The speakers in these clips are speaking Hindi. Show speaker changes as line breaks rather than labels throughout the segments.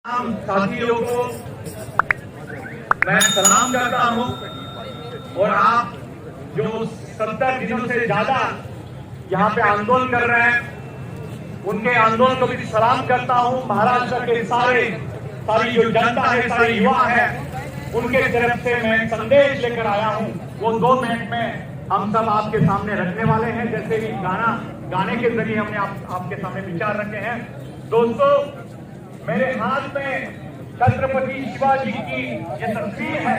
साथियों को मैं सलाम करता हूं और आप जो 70 दिनों से ज्यादा यहाँ पे आंदोलन कर रहे हैं उनके आंदोलन को भी सलाम करता हूं। महाराष्ट्र के सारी जो जनता है, सारे युवा है, उनके तरफ से मैं संदेश लेकर आया हूं। वो 2 मिनट में हम सब आपके सामने रखने वाले हैं। जैसे कि गाने के जरिए हमने आपके सामने विचार रखे हैं। दोस्तों, मेरे हाथ में छत्रपति शिवाजी की ये तस्वीर है।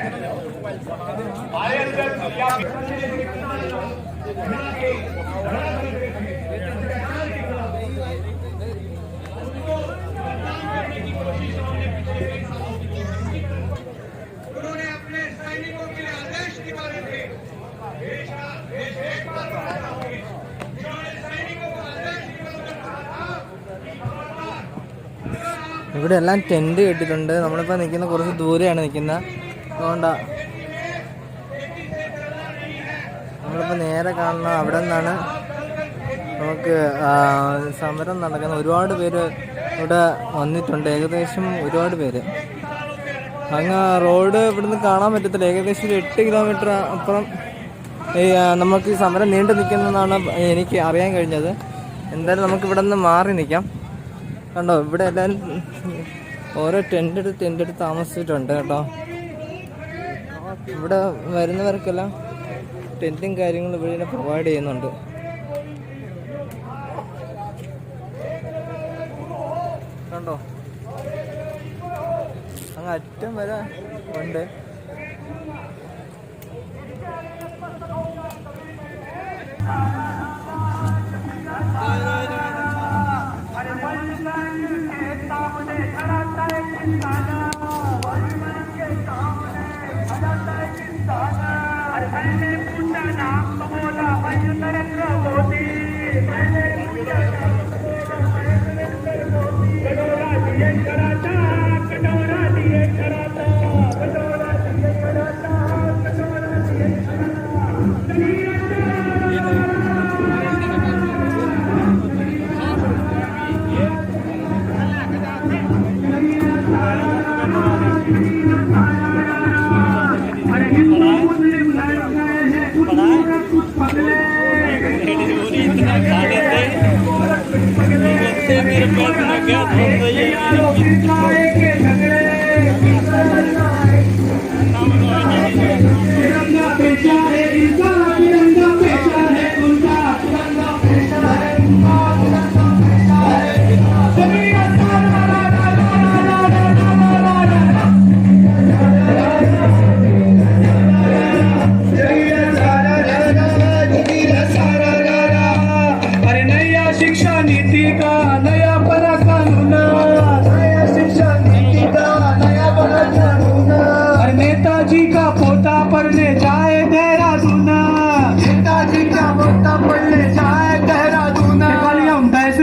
उन्होंने अपने सैनिकों के लिए आदेश निकाले थे। देश एक बार उन्होंने सैनिकों को आदेश निकालकर कहा था कि
ഇവിടെ എല്ലാം ടെന്റ് കെട്ടിട്ടുണ്ട്. നമ്മളിപ്പോൾ നിൽക്കുന്ന കുറച്ച് ദൂരെയാണ് നിൽക്കുന്നത്. അതുകൊണ്ടാ നമ്മളിപ്പോൾ നേരെ കാണുന്ന അവിടെ നിന്നാണ് നമുക്ക് സമരം നടക്കുന്ന. ഒരുപാട് പേര് ഇവിടെ വന്നിട്ടുണ്ട്, ഏകദേശം ഒരുപാട് പേര്. അങ്ങ് റോഡ് ഇവിടുന്ന് കാണാൻ പറ്റത്തില്ല. ഏകദേശം ഒരു 8 കിലോമീറ്റർ അപ്പുറം നമുക്ക് ഈ സമരം നീണ്ടു നിൽക്കുന്നതെന്നാണ് എനിക്ക് അറിയാൻ കഴിഞ്ഞത്. എന്തായാലും നമുക്ക് ഇവിടെ നിന്ന് മാറി നിൽക്കാം. കണ്ടോ, ഇവിടെ എല്ലാവരും ഓരോ ടെൻ്റ് എടുത്ത് താമസിച്ചിട്ടുണ്ട് കേട്ടോ. ഇവിടെ വരുന്നവർക്കെല്ലാം ടെൻറ്റും കാര്യങ്ങളും ഇവിടെ പ്രൊവൈഡ് ചെയ്യുന്നുണ്ട്. കണ്ടോ, അങ്ങ് അറ്റം വരെ ഉണ്ട്.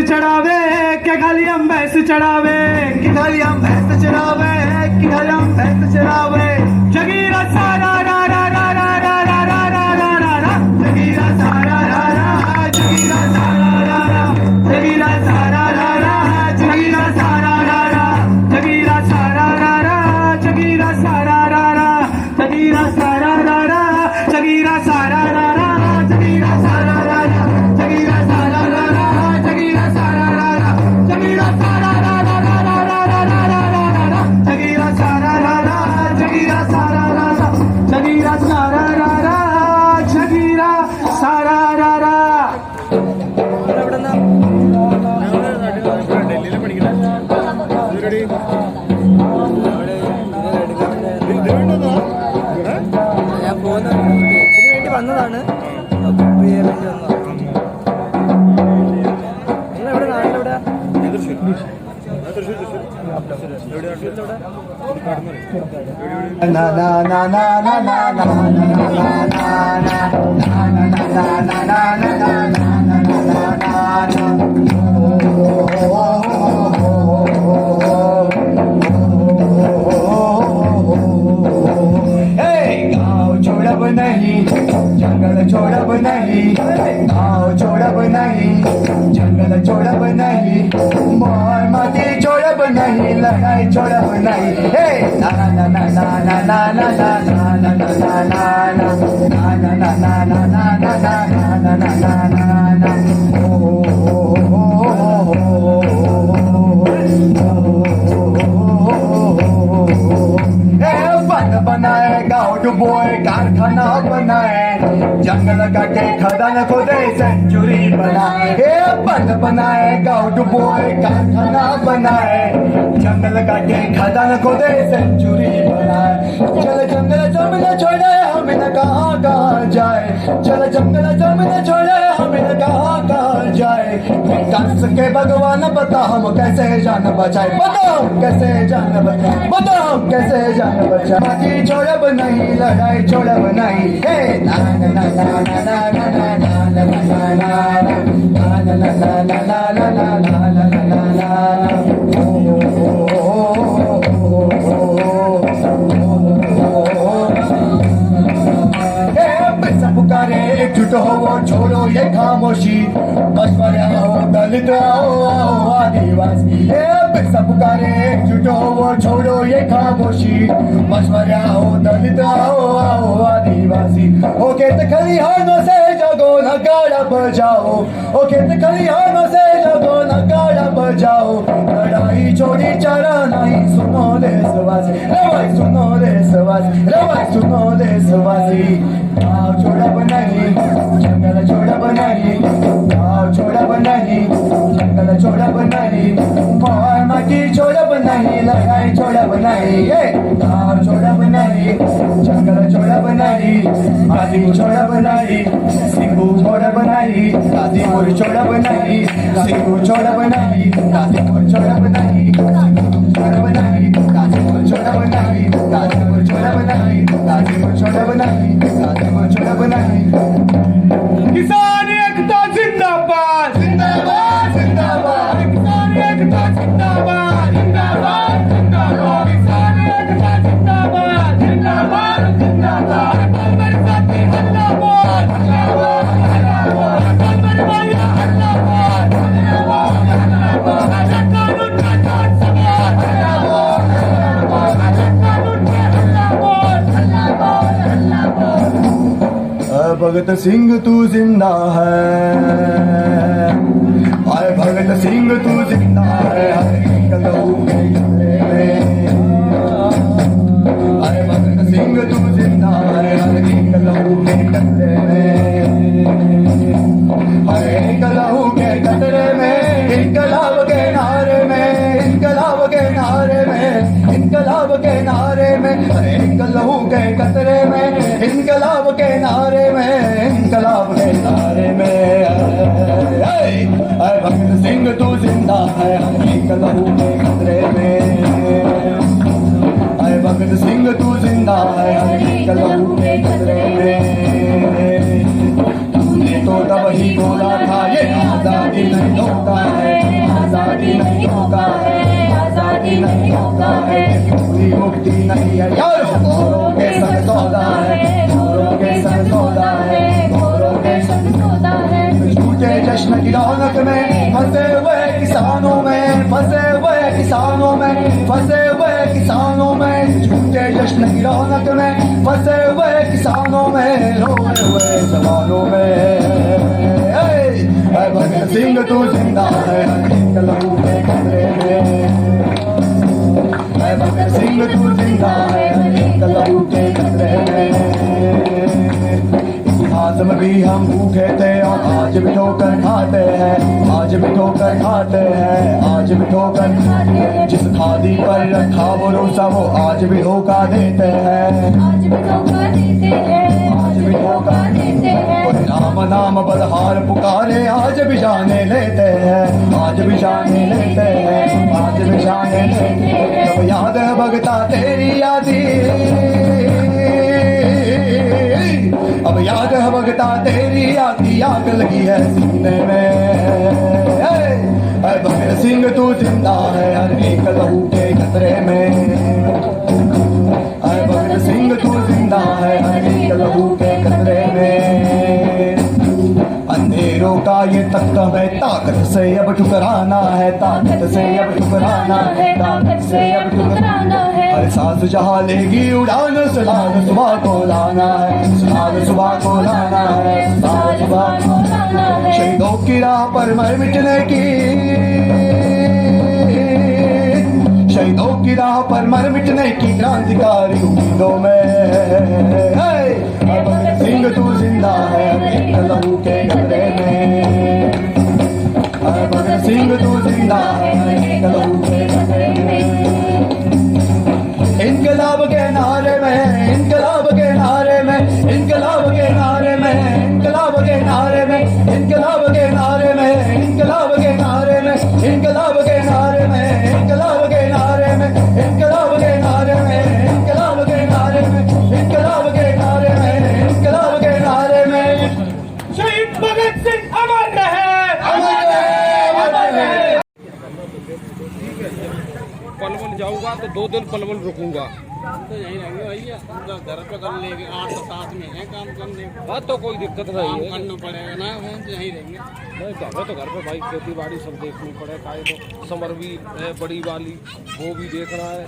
चढ़ावे कि खाली हम भैंस चढ़ावे कि खाली हम भैंस चढ़ावे। जगीरा सारा रा रा रा रा रा रा रा रा रा रा रा जगीरा सारा रा रा जगीरा सारा रा रा जगीरा सारा रा रा जगीरा सारा रा रा जगीरा सारा रा रा जगीरा सारा रा रा जगीरा सारा रा रा जगीरा सारा रा रा जगीरा सारा रा रा जगीरा सारा रा रा जगीरा सारा रा रा जगीरा सारा जगीरा सारा रा रा जगीरा सारा रा रा।
ഞാൻ പോകുന്ന ഇതിനു വേണ്ടി വന്നതാണ്. നിങ്ങളെവിടെ, നാട്ടിലെവിടെ?
na na na na na na na छोड़ब नहीं, जंगल छोड़ब नहीं, गाँव छोड़ब नहीं, जंगल छोड़ब नहीं, मोर माटी छोड़ब नहीं। लड़ाई छोड़ब नहीं हे ना ना ना ना ना ना ना ना ना ना ना ना बनाए गाँव डुबोए कारखाना बनाए जंगल काटे खदान खोदे सेंचुरी बनाए बंद बनाए गाँव डुबोए कारखाना बनाए जंगल काटे खदान खोदे सेंचुरी बनाए चल जंगल जमीन छोड़े हमें न कहाँ कहाँ जाए चल जंगल जमीन छोड़े हमें न कहाँ कहाँ जाए कंस के भगवान बता हम कैसे जान बचाए बताओ कैसे जान बचाए बताओ कैसे जान बचाए बाकी छोड़ब नहीं लड़ाई छोड़ब नहीं हे ना ना ना ना ना ना ना ना ना ना ना पुकारे एकजुट हो वो छोड़ो ये खामोशी मशवरा हो दलित आओ आओ आदिवासी पैसा पुकारे एकजुट हो वो छोड़ो ये खामोशी मशवरा हो दलित आओ आओ आदिवासी ओ खेत खलिहानों से जगो नगाड़ा बजाओ ओ खेत खलिहानों से जगो नगाड़ा बजाओ लड़ाई छोड़ी चारा नहीं सुनो देशवासी रवाई सुनो देशवासी रवाई सुनो देशवासी गाँव छोड़ब नहीं जंगल छोड़ब नहीं गाँव छोड़ब नहीं जंगल छोड़ब नहीं मोर माटी छोड़ब नहीं लड़ाई छोड़ब नहीं गाँव छोड़ब नहीं जंगल छोड़ब नहीं आदि छोड़ब नहीं सिंगू छोड़ब नहीं गाजीपुर छोड़ब नहीं सिंगू छोड़ब नहीं गाजीपुर छोड़ब नहीं छोड़ब नहीं गाजीपुर छोड़ब नहीं गाजीपुर छोड़ब नहीं गाजीपुर छोड़ब नहीं गाजीपुर छोड़ब नहीं किसान एकता जिंदाबाद जिंदाबाद जिंदाबाद किसान एकता जिंदाबाद जिंदाबाद जिंदाबाद किसान एकता जिंदाबाद जिंदाबाद जिंदाबाद कमर साथी हल्ला बोल हल्ला बोल हल्ला बोल कमर वाला हल्ला बोल हल्ला बोल हल्ला बोल आजा कानून का जाट समाज हल्ला बोल हल्ला बोल आजा कानून का हल्ला बोल हल्ला बोल हल्ला बोल भगत सिंह तू जिंदा है आए भगत सिंह तू जिंदा है कलहू के कमरे में आए भगत सिंह तू जिंदा है कलहू के कमरे में हरे कलहू के कतरे में इनकलाब के नारे में इनकलाब के नारे में इनकलाब के नारे में हरे कलहू के कतरे में इनकलाब के नारे में इनकलाब के नारे में भगत सिंह तू जिंदा है कलहू के खतरे में भगत सिंह तू जिंदा है कलहू के खतरे में तूने तो तब ही बोला था ये आजादी नहीं होता है आजादी नहीं होता है आजादी नहीं होता है पूरी मुक्ति नहीं है यारो गोरों के संग सौदा है गोरों के संग सौदा है गोरों के संग सौदा है झूठे जश्न की रौनक में फंसे हुए किसानों में फंसे हुए किसानों में फंसे हुए किसानों में झूठे जश्न की रौनक में फंसे हुए किसानों में रोए हुए जवानों में भगत सिंह तू जिंदा है कलहू के कमरे में भगत सिंह तू जिंदा है कलहू के कमरे में इतिहास में भी हम भूखे थे और आज भी ठोकर खाते हैं आज भी ठोकर खाते हैं आज भी ठोकर जिस खादी पर रखा भरोसा वो आज भी धोखा देते हैं आज भी धोखा देते हैं आज भी धोखा देते हैं राम नाम बलहार पुकारे आज भी जाने लेते हैं आज भी जाने लेते हैं आज भी जाने लेते हैं जब याद है भगता तेरी यादी अब याद है भगता तेरी आती आग लगी है सीने में भगत सिंह तू जिंदा है हरे कलहू के खतरे में भगत सिंह तू जिंदा है हरे कलहू के खतरे में अंधेरों का ये तख्त है ताकत से अब ठुकराना है ताकत से अब ठुकराना है ताकत से हर सांस जहाँ लेगी उड़ान, सलाद सुबह को लाना है, सलाद सुबह को लाना है, सलाद सुबह को लाना है। शहीदों की राह पर मर मिटने की, शहीदों की राह पर मर मिटने की क्रांतिकारी उम्मीदों में भगत सिंह तू जिंदा है एक लहू के गले में, भगत सिंह तू जिंदा है एक लहू के गले में। इनकलाब के नारे में, इनकलाब के नारे में, इनकलाब के नारे में, इनकलाब के नारे में, इनकलाब के नारे में, इनकलाब के नारे में, इनकलाब के नारे में, इनकलाब के नारे में, इनकलाब के नारे में, इनकलाब के नारे में, इनकलाब के नारे में, इनकलाब के नारे में। शहीद भगत सिंह अमर रहे, अमर रहे, अमर रहे।
पलवल जाऊंगा तो 2 दिन पलवल रुकूंगा तो यहीं रहेंगे भैया, घर पे कर लेंगे 8 तो 7 में है काम करने बात तो कोई दिक्कत नहीं है, करना पड़ेगा ना, तो यहीं रहेंगे। नहीं तो घर पे भाई खेती बाड़ी सब देखनी पड़ेगा, तो समर भी है बड़ी वाली वो भी देखना है,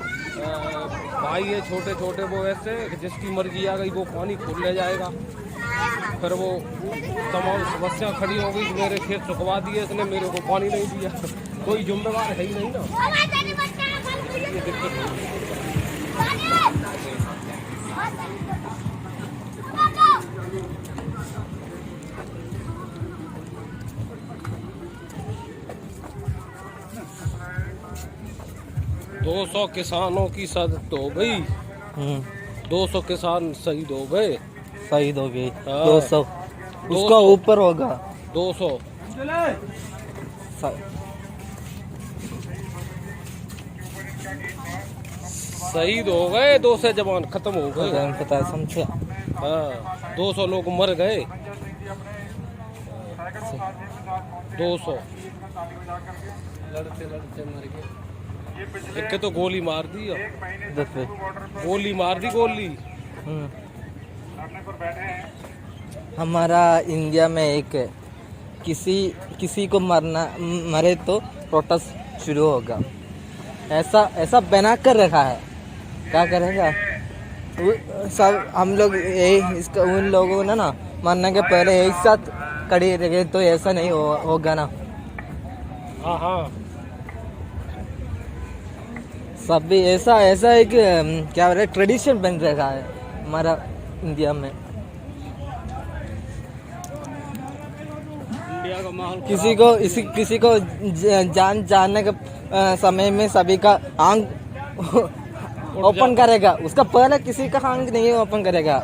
भाई ये छोटे छोटे वो ऐसे जिसकी मर्जी आ गई वो पानी खुद ले जाएगा, फिर वो तमाम समस्या खड़ी हो गई, मेरे खेत सुखवा दिए इसने मेरे को पानी नहीं दिया, कोई जिम्मेवार है ही नहीं ना, ये दिक्कत है। 200 किसानों की शहादत हो गई, 200 किसान शहीद हो गए,
शहीद हो गए,
हाँ।
200 उसका ऊपर होगा
200 शहीद हो गए, 200 जवान खत्म हो गए,
पता है समझे।
हाँ 200 लोग मर गए, 200 लड़ते लड़ते मर गए, एक तो गोली मार दी, गोली मार दी गोली।
हमारा इंडिया में एक किसी को मरे तो प्रोटेस्ट शुरू होगा, ऐसा बना कर रखा है, क्या करेगा सब हम लोग इसका उन लोगों ने ना मरने के पहले एक साथ खड़े रहे तो ऐसा नहीं होगा ना।
हाँ हाँ
सब भी ऐसा एक क्या बोले ट्रेडिशन बन रखा है हमारा इंडिया में।
इंडिया का माहौल
किसी को जानने के समय में सभी का आंख ओपन करेगा, उसका पहले किसी का आंख नहीं ओपन करेगा,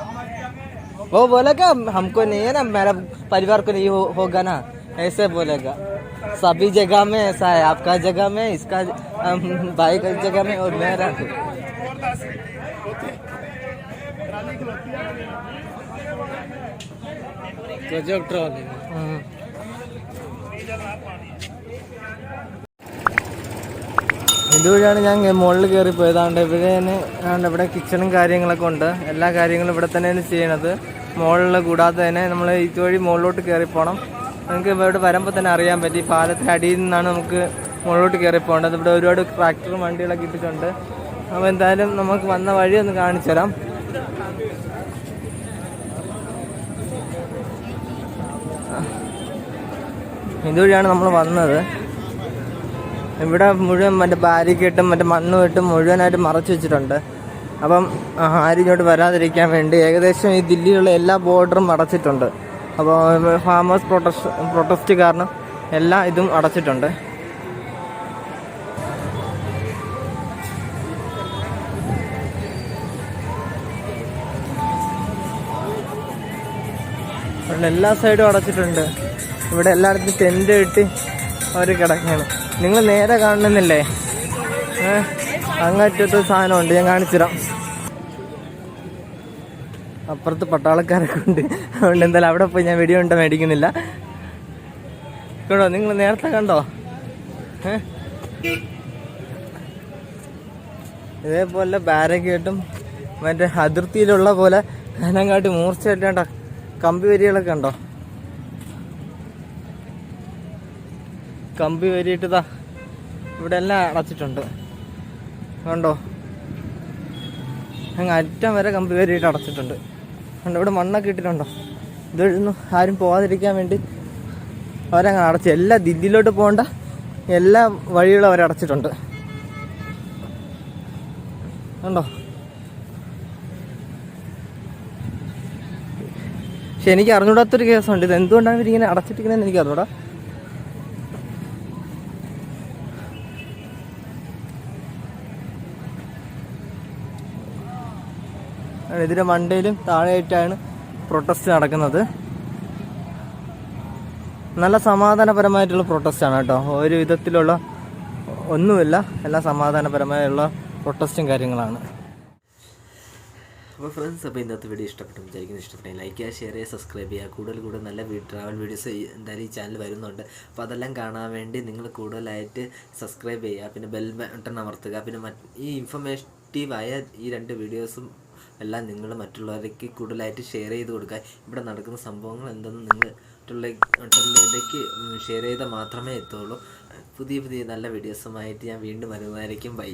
वो बोलेगा हमको नहीं है ना, मेरा परिवार को नहीं होगा ना, ऐसे बोलेगा। सभी जगह में ऐसा है, आपका जगह में, इसका भाई का जगह में और मेरा।
गजब ट्रॉली
ഇതുവഴിയാണ് ഞാൻ മുകളിൽ കയറി പോയതാണ്ട് ഇവിടെ കിച്ചണും കാര്യങ്ങളൊക്കെ ഉണ്ട്, എല്ലാ കാര്യങ്ങളും ഇവിടെ തന്നെയാണ് ചെയ്യണത്, മുകളിൽ കൂടാതെ തന്നെ നമ്മൾ ഇതുവഴി മുകളിലോട്ട് കയറി പോകണം. നമുക്ക് ഇവിടെ വരുമ്പോൾ തന്നെ അറിയാൻ പറ്റി പാലത്തിന് അടിയിൽ നിന്നാണ് നമുക്ക് മുകളിലോട്ട് കയറി പോകേണ്ടത്. ഇവിടെ ഒരുപാട് ട്രാക്ടറും വണ്ടികളൊക്കെ ഇട്ടിട്ടുണ്ട്. അപ്പോൾ എന്തായാലും നമുക്ക് വന്ന വഴി ഒന്ന് കാണിച്ചു തരാം. ഇതുവഴിയാണ് നമ്മൾ വന്നത്. ഇവിടെ മുഴുവൻ മറ്റേ ബാരിക്കേട്ടും മറ്റേ മണ്ണും ഇട്ടും മുഴുവനായിട്ട് മറച്ചു വെച്ചിട്ടുണ്ട്. അപ്പം ആരും ഇങ്ങോട്ട് വരാതിരിക്കാൻ വേണ്ടി ഏകദേശം ഈ ദില്ലിയിലുള്ള എല്ലാ ബോർഡറും അടച്ചിട്ടുണ്ട്. അപ്പോൾ ഫാമേഴ്സ് പ്രൊട്ടസ്റ്റ് കാരണം എല്ലാ ഇതും അടച്ചിട്ടുണ്ട്. എല്ലാ സൈഡും അടച്ചിട്ടുണ്ട്. ഇവിടെ എല്ലായിടത്തും ടെൻ്റ് കെട്ടി അവർ കിടക്കുകയാണ്. നിങ്ങൾ നേരെ കാണുന്നില്ലേ, അങ്ങറ്റത്തെ സാധനമുണ്ട്, ഞാൻ കാണിച്ചുതരാം. അപ്പുറത്ത് പട്ടാളക്കാരൊക്കെ ഉണ്ട്, അതുകൊണ്ട് എന്തായാലും അവിടെ പോയി ഞാൻ വീഡിയോ ഉണ്ടോ മേടിക്കുന്നില്ല. കേട്ടോ, നിങ്ങൾ നേരത്തെ കണ്ടോ ഇതേപോലെ ബാരക്കേട്ടും മറ്റേ അതിർത്തിയിലുള്ള പോലെ അതിനെക്കാട്ടി മൂർച്ചയായിട്ട് കമ്പി വരികളൊക്കെ ഉണ്ടോ, കമ്പി വരിയിട്ടതാ ഇവിടെ എല്ലാം അടച്ചിട്ടുണ്ട് കണ്ടോ. അങ്ങ് അറ്റം വരെ കമ്പി കയറിയിട്ട് അടച്ചിട്ടുണ്ട്. അതുകൊണ്ട് ഇവിടെ മണ്ണൊക്കെ ഇട്ടിട്ടുണ്ടോ, ഇതൊന്നും ആരും പോകാതിരിക്കാൻ വേണ്ടി അവരങ്ങ് അടച്ചു. എല്ലാ ദില്ലിയിലോട്ട് പോകേണ്ട എല്ലാ വഴികളും അവരടച്ചിട്ടുണ്ട്. ഉണ്ടോ? പക്ഷെ എനിക്ക് അറിഞ്ഞൂടാത്തൊരു കേസുണ്ട്. ഇത് എന്തുകൊണ്ടാണ് ഇവരിങ്ങനെ അടച്ചിട്ടിരിക്കുന്നതെന്ന് എനിക്ക് അറിഞ്ഞൂടാ. ഇതിൻ്റെ മണ്ടയിലും താഴെയായിട്ടാണ് പ്രൊട്ടസ്റ്റ് നടക്കുന്നത്. നല്ല സമാധാനപരമായിട്ടുള്ള പ്രൊട്ടസ്റ്റാണ് കേട്ടോ. ഒരു വിധത്തിലുള്ള ഒന്നുമില്ല, എല്ലാം സമാധാനപരമായുള്ള പ്രൊട്ടസ്റ്റും കാര്യങ്ങളാണ്.
അപ്പോൾ ഫ്രണ്ട്സ്, അപ്പോൾ ഇന്നത്തെ വീഡിയോ ഇഷ്ടപ്പെട്ടു വിചാരിക്കുന്നു. ഇഷ്ടപ്പെട്ടെങ്കിൽ ലൈക്ക് ചെയ്യുക, ഷെയർ ചെയ്യുക, സബ്സ്ക്രൈബ് ചെയ്യുക. കൂടുതൽ നല്ല ട്രാവൽ വീഡിയോസ് എന്തായാലും ഈ ചാനൽ വരുന്നുണ്ട്. അപ്പോൾ അതെല്ലാം കാണാൻ വേണ്ടി നിങ്ങൾ കൂടുതലായിട്ട് സബ്സ്ക്രൈബ് ചെയ്യുക, പിന്നെ ബെൽ ബട്ടൺ അമർത്തുക. പിന്നെ ഈ ഇൻഫർമേറ്റീവായ ഈ 2 വീഡിയോസും എല്ലാം നിങ്ങൾ മറ്റുള്ളവർക്ക് കൂടുതലായിട്ട് ഷെയർ ചെയ്ത് കൊടുക്കുക. ഇവിടെ നടക്കുന്ന സംഭവങ്ങൾ എന്തെന്ന് നിങ്ങൾ മറ്റുള്ളവരിലേക്ക് ഷെയർ ചെയ്താൽ മാത്രമേ എത്തുള്ളൂ. പുതിയ നല്ല വീഡിയോസുമായിട്ട് ഞാൻ വീണ്ടും വരുന്നതായിരിക്കും. ബൈ.